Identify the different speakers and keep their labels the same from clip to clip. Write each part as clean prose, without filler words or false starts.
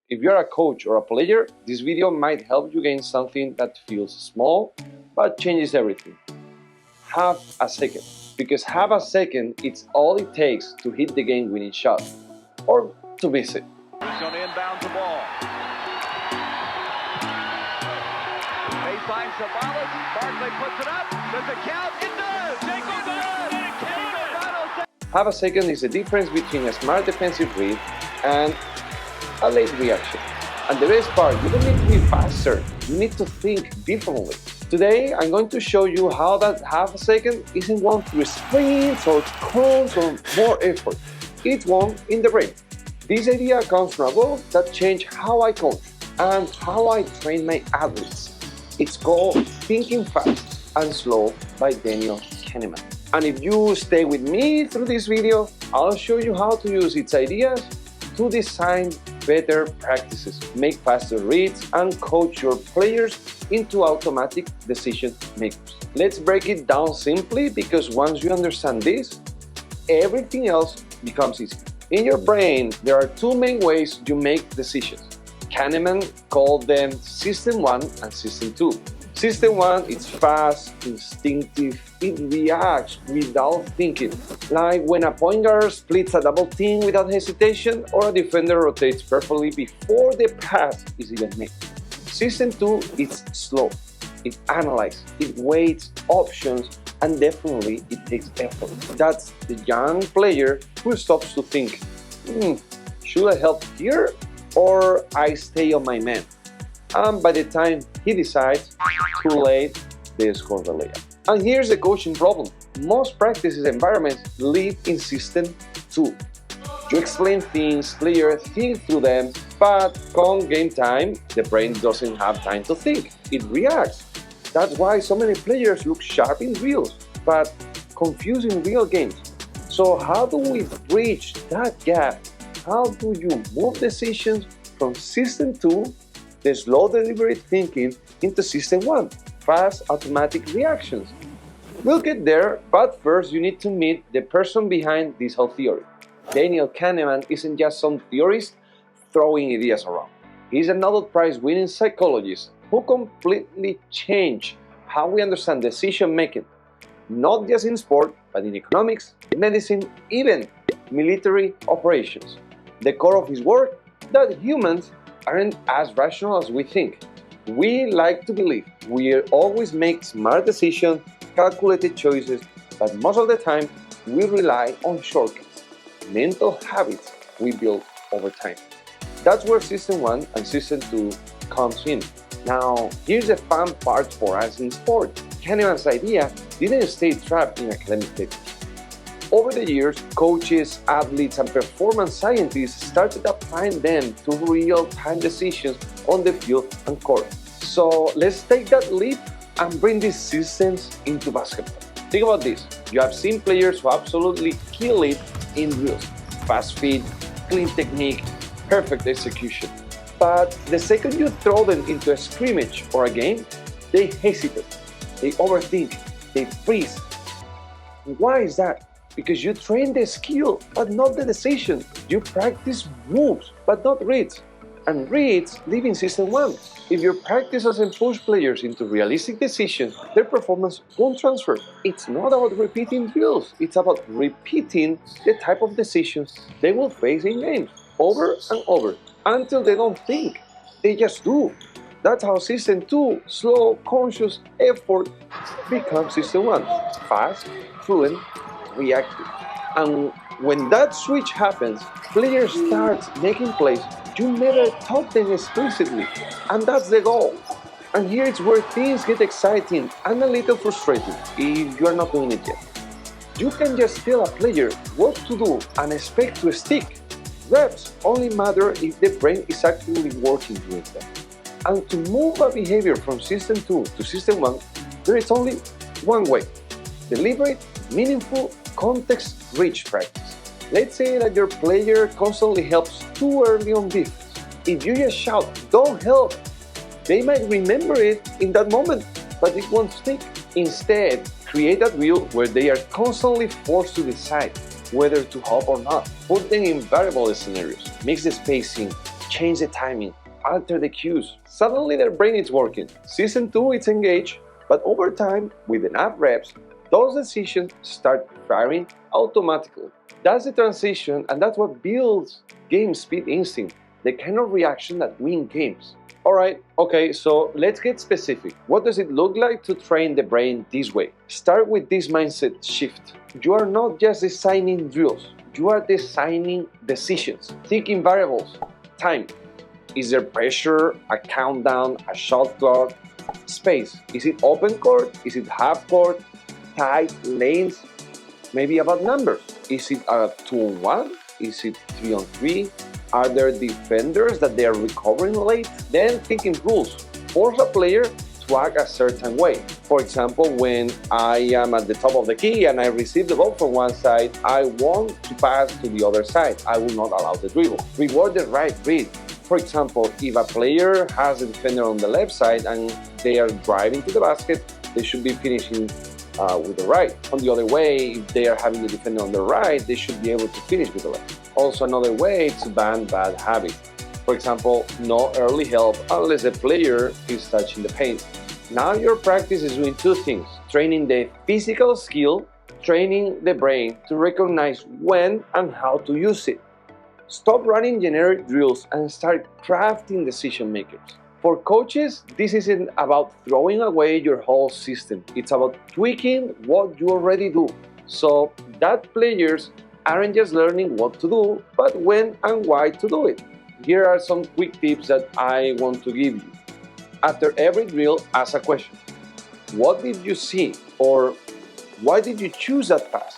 Speaker 1: If you're a coach or a player, this video might help you gain something that feels small, but changes everything. Half a second. Because half a second, it's all it takes to hit the game-winning shot, or to miss it.
Speaker 2: He's going to inbound the ball. Baseline Sabalas. Barkley puts it up. Does it count? It does. Jacob does. It counted.
Speaker 1: Half a second is the difference between a smart defensive read and a late reaction. And the best part, you don't need to be faster. You need to think differently. Today, I'm going to show you how that half a second isn't won through sprints or cones or more effort. It's won in the brain. This idea comes from a book that changed how I coach and how I train my athletes. It's called Thinking Fast and Slow by Kahneman. And if you stay with me through this video, I'll show you how to use its ideas to design better practices, make faster reads, and coach your players into automatic decision makers. Let's break it down simply, because once you understand this, everything else becomes easy. In your brain, there are two main ways you make decisions. Kahneman called them System 1 and System 2. System 1 is fast, instinctive, it reacts without thinking, like when a point guard splits a double team without hesitation or a defender rotates perfectly before the pass is even made. System 2 is slow, it analyzes, it weighs options, and definitely it takes effort. That's the young player who stops to think, should I help here or I stay on my man? And by the time he decides, too late, they score the layup. And here's the coaching problem. Most practices environments live in System 2. You explain things, players think through them, but come game time, the brain doesn't have time to think. It reacts. That's why so many players look sharp in drills, but confused in real games. So how do we bridge that gap? How do you move decisions from System 2, the slow deliberate thinking, into System 1, fast automatic reactions? We'll get there, but first you need to meet the person behind this whole theory. Kahneman isn't just some theorist throwing ideas around. He's a Nobel Prize winning psychologist who completely changed how we understand decision making, not just in sport, but in economics, medicine, even military operations. The core of his work, that humans aren't as rational as we think. We like to believe we always make smart decisions, calculated choices, but most of the time we rely on shortcuts, mental habits we build over time. That's where System 1 and System 2 comes in. Now, here's the fun part for us in sport. Kahneman's idea didn't stay trapped in academic paper. Over the years, coaches, athletes, and performance scientists started applying them to real-time decisions on the field and court. So let's take that leap and bring these systems into basketball. Think about this. You have seen players who absolutely kill it in drills. Fast feet, clean technique, perfect execution. But the second you throw them into a scrimmage or a game, they hesitate, they overthink, they freeze. Why is that? Because you train the skill, but not the decision. You practice moves, but not reads. And reads live in System 1. If your practice doesn't push players into realistic decisions, their performance won't transfer. It's not about repeating drills. It's about repeating the type of decisions they will face in games, over and over, until they don't think. They just do. That's how System 2, slow, conscious effort, becomes System 1. Fast, fluent, reactive. And when that switch happens, players start making plays you never taught them explicitly. And that's the goal. And here is where things get exciting and a little frustrating if you are not doing it yet. You can just tell a player what to do and expect to stick. Reps only matter if the brain is actually working with them. And to move a behavior from System 2 to System 1, there is only one way: deliberate, meaningful, context-rich practice. Let's say that your player constantly helps too early on defense. If you just shout, "Don't help," they might remember it in that moment, but it won't stick. Instead, create a drill where they are constantly forced to decide whether to help or not. Put them in variable scenarios, mix the spacing, change the timing, alter the cues. Suddenly their brain is working. Season 2, it's engaged, but over time, with enough reps, those decisions start firing automatically. That's the transition, and that's what builds game speed instinct, the kind of reaction that wins games. Alright, okay, so let's get specific. What does it look like to train the brain this way? Start with this mindset shift. You are not just designing drills, you are designing decisions. Thinking variables, time. Is there pressure, a countdown, a shot clock? Space. Is it open court? Is it half court? Tight lanes? Maybe about numbers. Is it a 2-on-1? Is it 3-on-3? Are there defenders that they are recovering late? Then thinking rules. Force a player to act a certain way. For example, when I am at the top of the key and I receive the ball from one side, I want to pass to the other side. I will not allow the dribble. Reward the right read. For example, if a player has a defender on the left side and they are driving to the basket, they should be finishing with the right. On the other way, if they are having the defender on the right, they should be able to finish with the left. Also, another way to ban bad habits. For example, no early help unless the player is touching the paint. Now your practice is doing two things: training the physical skill, training the brain to recognize when and how to use it. Stop running generic drills and start crafting decision makers. For coaches, this isn't about throwing away your whole system. It's about tweaking what you already do, so that players aren't just learning what to do, but when and why to do it. Here are some quick tips that I want to give you. After every drill, ask a question. What did you see? Or why did you choose that pass?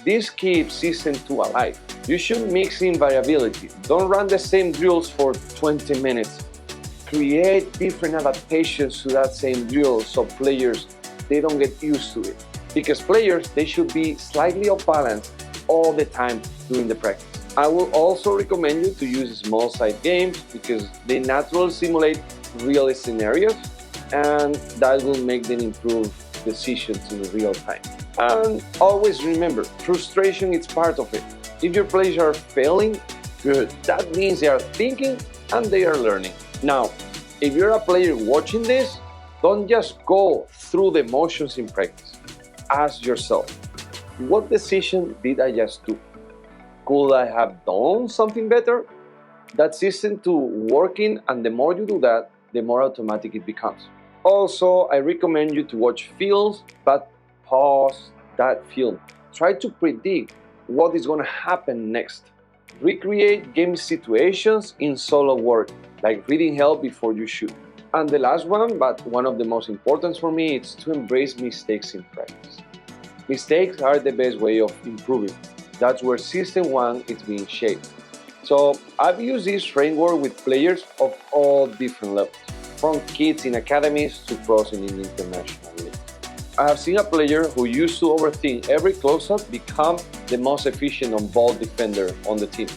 Speaker 1: This keeps Season 2 alive. You should mix in variability. Don't run the same drills for 20 minutes. Create different adaptations to that same drill so players, they don't get used to it. Because players, they should be slightly off balance all the time during the practice. I will also recommend you to use small side games because they naturally simulate real scenarios and that will make them improve decisions in real time. And always remember, frustration is part of it. If your players are failing, good. That means they are thinking and they are learning. Now, if you're a player watching this, don't just go through the motions in practice. Ask yourself, what decision did I just do? Could I have done something better? That's Season 2 working, and the more you do that, the more automatic it becomes. Also, I recommend you to watch films, but pause that film. Try to predict what is going to happen next. Recreate game situations in solo work, like reading help before you shoot. And the last one, but one of the most important for me, is to embrace mistakes in practice. Mistakes are the best way of improving. That's where Season 1 is being shaped. So I've used this framework with players of all different levels, from kids in academies to pros in international leagues. I have seen a player who used to overthink every close-up become the most efficient on-ball defender on the team.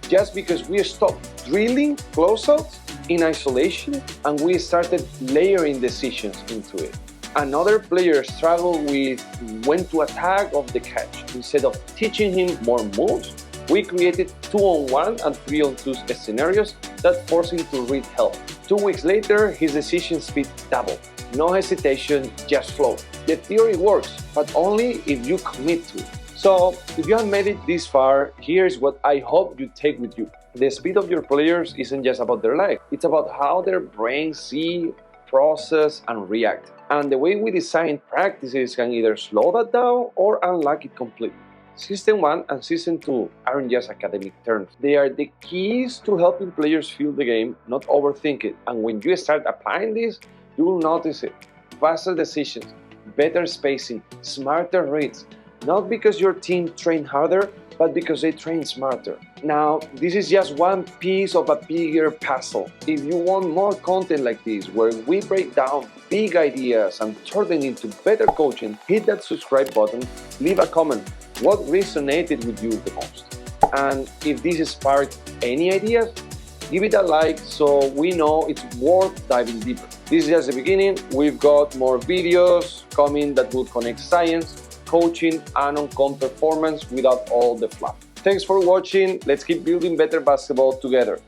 Speaker 1: Just because we stopped drilling close-ups in isolation and we started layering decisions into it. Another player struggled with when to attack off the catch. Instead of teaching him more moves, we created 2-on-1 and 3-on-2 scenarios that forced him to read help. 2 weeks later, his decision speed doubled. No hesitation, just flow. The theory works, but only if you commit to it. So, if you have made it this far, here's what I hope you take with you. The speed of your players isn't just about their life. It's about how their brains see, process, and react. And the way we design practices can either slow that down or unlock it completely. Season 1 and Season 2 aren't just academic terms. They are the keys to helping players feel the game, not overthink it. And when you start applying this, you will notice it. Faster decisions, better spacing, smarter reads. Not because your team trained harder, but because they train smarter. Now, this is just one piece of a bigger puzzle. If you want more content like this, where we break down big ideas and turn them into better coaching, hit that subscribe button, leave a comment. What resonated with you the most? And if this sparked any ideas, give it a like so we know it's worth diving deeper. This is just the beginning. We've got more videos coming that will connect science, coaching, and on-court performance without all the fluff. Thanks for watching. Let's keep building better basketball together.